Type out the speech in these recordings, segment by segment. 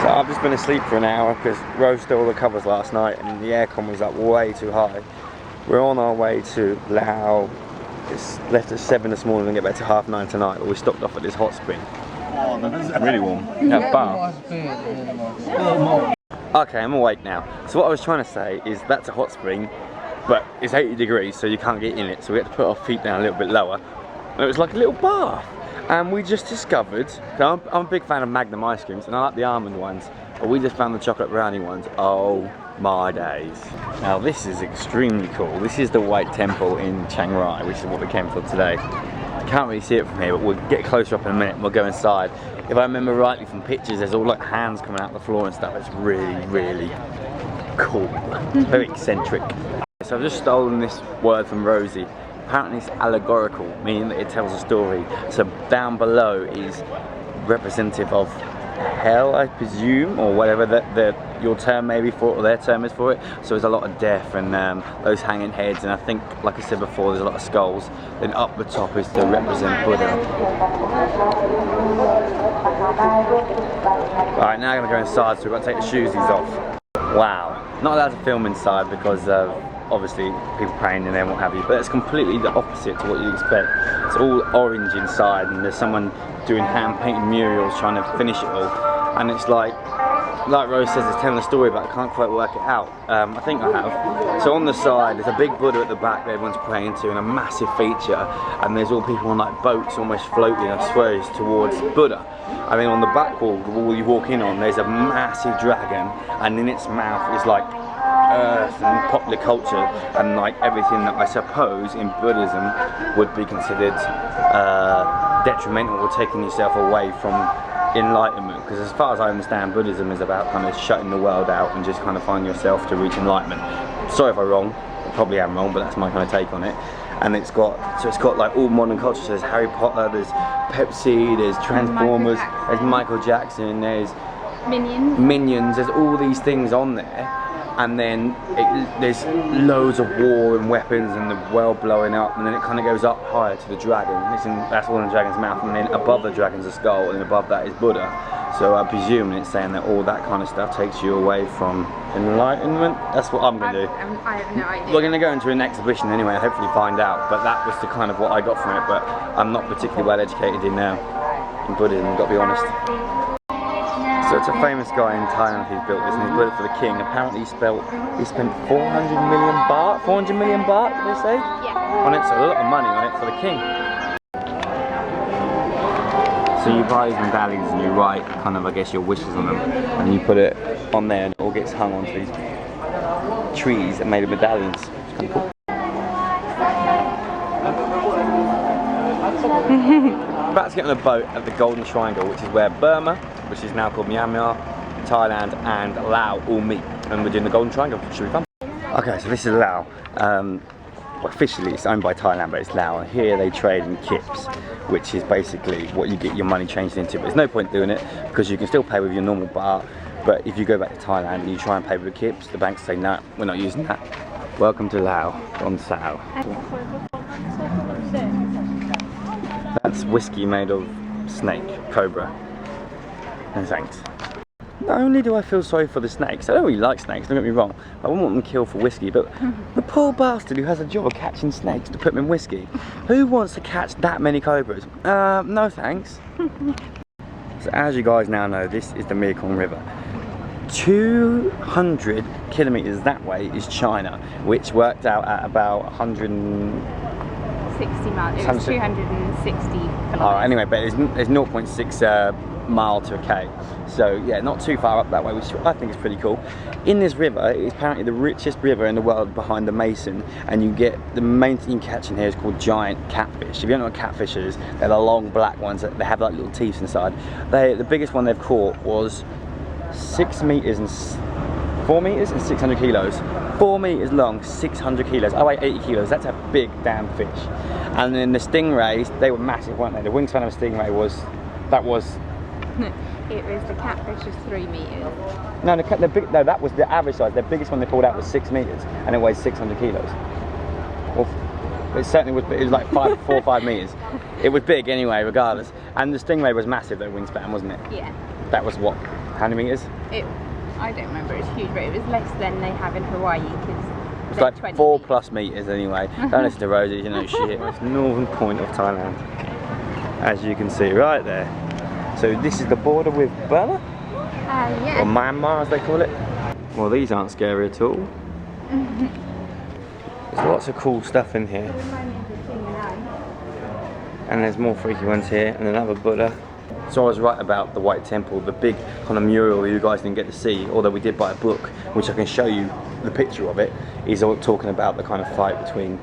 So I've just been asleep for an hour because Rose stole the covers last night and the aircon was up way too high. We're on our way to Lao. It's left at 7 this morning and get back to 9:30 tonight, but we stopped off at this hot spring. Oh, that's really warm. Yeah, bath. Okay, I'm awake now. So what I was trying to say is that's a hot spring, but it's 80 degrees, so you can't get in it. So we had to put our feet down a little bit lower. And it was like a little bath. And we just discovered, I'm a big fan of Magnum ice creams, and I like the almond ones, but we just found the chocolate brownie ones. Oh my days. Now this is extremely cool. This is the White Temple in Chiang Rai, which is what we came for today. You can't really see it from here, but we'll get closer up in a minute and we'll go inside. If I remember rightly from pictures, there's all like hands coming out the floor and stuff. It's really, really cool. Very eccentric. So I've just stolen this word from Rosie. Apparently it's allegorical, meaning that it tells a story. So down below is representative of hell, I presume, or whatever your term may be for it, or their term is for it. So there's a lot of death and those hanging heads, and I think, like I said before, there's a lot of skulls. Then up the top is to represent Buddha. Alright, now I'm going to go inside, so we've got to take the shoesies off. Wow, not allowed to film inside because obviously people praying in there and what have you, but it's completely the opposite to what you'd expect. It's all orange inside and there's someone doing hand painted murals trying to finish it all, and it's like Rose says, it's telling a story, but I can't quite work it out. I think I have. So on the side there's a big Buddha at the back that everyone's praying to, and a massive feature, and there's all people on like boats almost floating, I suppose, towards Buddha. I mean, on the back wall, the wall you walk in on, there's a massive dragon, and in its mouth is like earth and popular culture and like everything that I suppose in Buddhism would be considered detrimental or taking yourself away from enlightenment, because as far as I understand, Buddhism is about kind of shutting the world out and just kind of finding yourself to reach enlightenment. Sorry if I'm wrong, I probably am wrong, but that's my kind of take on it. And it's got like all modern culture. So there's Harry Potter, there's Pepsi, there's Transformers, there's Michael Jackson, there's Minions, there's all these things on there. And then there's loads of war and weapons and the world blowing up, and then it kind of goes up higher to the dragon, and that's all in the dragon's mouth, and then above the dragon's a skull, and above that is Buddha. So I presume it's saying that all that kind of stuff takes you away from enlightenment. That's what I'm going to do. I have no idea. We're going to go into an exhibition anyway, hopefully find out, but that was the kind of what I got from it, but I'm not particularly well educated in Buddhism, I've got to be honest. So it's a famous guy in Thailand who's built this, and he's built it for the king. Apparently he spent 400 million baht, did they say? Yeah. On it, so a lot of money on it for the king. So you buy these medallions and you write kind of, I guess, your wishes on them, and you put it on there and it all gets hung onto these trees and made of medallions. It's kind of cool. About to get on a boat at the Golden Triangle, which is where Burma, which is now called Myanmar, Thailand and Laos all meet, and we're doing the Golden Triangle, which should be fun. Okay, so this is Laos. Well, officially it's owned by Thailand, but it's Laos, and here they trade in kips, which is basically what you get your money changed into. But there's no point doing it because you can still pay with your normal baht, but if you go back to Thailand and you try and pay with the kips, the banks say no, we're not using that. Welcome to Laos, on Sao. That's whiskey made of snake, cobra. No thanks. Not only do I feel sorry for the snakes, I don't really like snakes, don't get me wrong, I wouldn't want them killed for whiskey, but the poor bastard who has a job of catching snakes to put them in whiskey, who wants to catch that many cobras? No thanks. So as you guys now know, this is the Mekong River. 200 kilometers that way is China, which worked out at about 160 miles. It was 260 kilometers. Oh, anyway, but there's 0.6 mile to a K. So yeah, not too far up that way, which I think is pretty cool. In this river, it's apparently the richest river in the world behind the Mason, and you get, the main thing you catch in here is called giant catfish. If you don't know what catfish is, they're the long black ones that they have like little teeth inside. The biggest one they've caught was 4 meters and 600 kilos. 4 meters long, 600 kilos. I weigh 80 kilos. That's a big damn fish. And then the stingrays, they were massive, weren't they? The wingspan of a stingray was, It was, the catfish was 3 meters. No, that was the average size. The biggest one they pulled out was 6 meters, and it weighs 600 kilos. Well, it certainly was. It was like 4 or 5 meters. It was big anyway, regardless. And the stingray was massive, though, wingspan, wasn't it? Yeah. That was what, How many meters? I don't remember, it's huge, but it was less than they have in Hawaii. It's like 4+ meters anyway. Don't listen to Rosie, you know shit. It's the northern point of Thailand, as you can see right there. So this is the border with Burma? Yeah. Or Myanmar as they call it. Well, these aren't scary at all. There's lots of cool stuff in here. And there's more freaky ones here, and another Buddha. So I was right about the White Temple, the big kind of mural you guys didn't get to see, although we did buy a book, which I can show you the picture of it, is all talking about the kind of fight between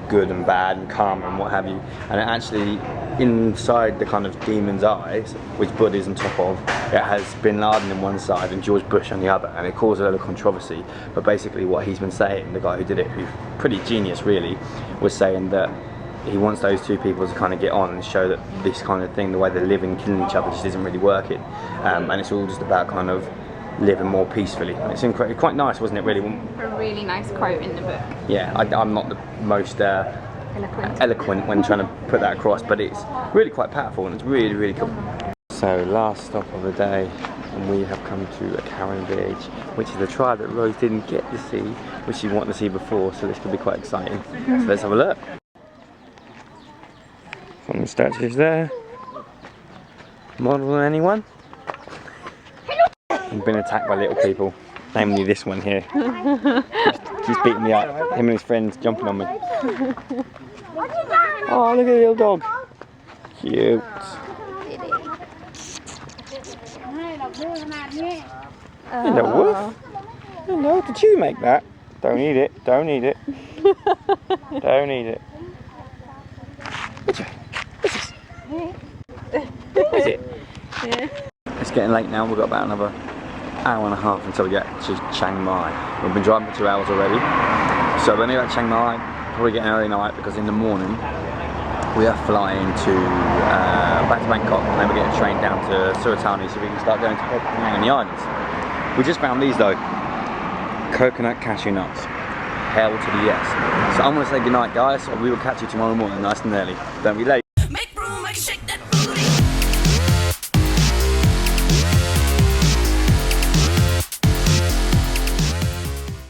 good and bad and karma and what have you. And it actually, inside the kind of demon's eyes, which Buddha is on top of, it has Bin Laden on one side and George Bush on the other, and it caused a lot of controversy. But basically what he's been saying, the guy who did it, who's pretty genius really, was saying that he wants those two people to kind of get on and show that this kind of thing, the way they live and killing each other, just isn't really working. And it's all just about kind of living more peacefully. It's quite nice, wasn't it, really? A really nice quote in the book. Yeah, I'm not the most eloquent when trying to put that across, but it's really quite powerful and it's really, really cool. So, last stop of the day, and we have come to a Karen village, which is the tribe that Rose didn't get to see, which she wanted to see before, so this could be quite exciting. So let's have a look. Some of the statues there. Model than anyone? I've been attacked by little people, namely this one here. He's beating me up. Him and his friends jumping on me. Oh, look at the little dog. Cute. Hello, wolf. Hello, did you make that? Don't eat it. Don't eat it. Don't eat it. What is it? Yeah. It's getting late now. We've got about another hour and a half until we get to Chiang Rai. We've been driving for 2 hours already. So we're near Chiang Rai. Probably getting early night because in the morning we are flying to back to Bangkok, and then we're getting a train down to Suratani so we can start going to Penang and the islands. We just found these though. Coconut cashew nuts. Hell to the yes. So I'm going to say goodnight guys. We will catch you tomorrow morning nice and early. Don't be late.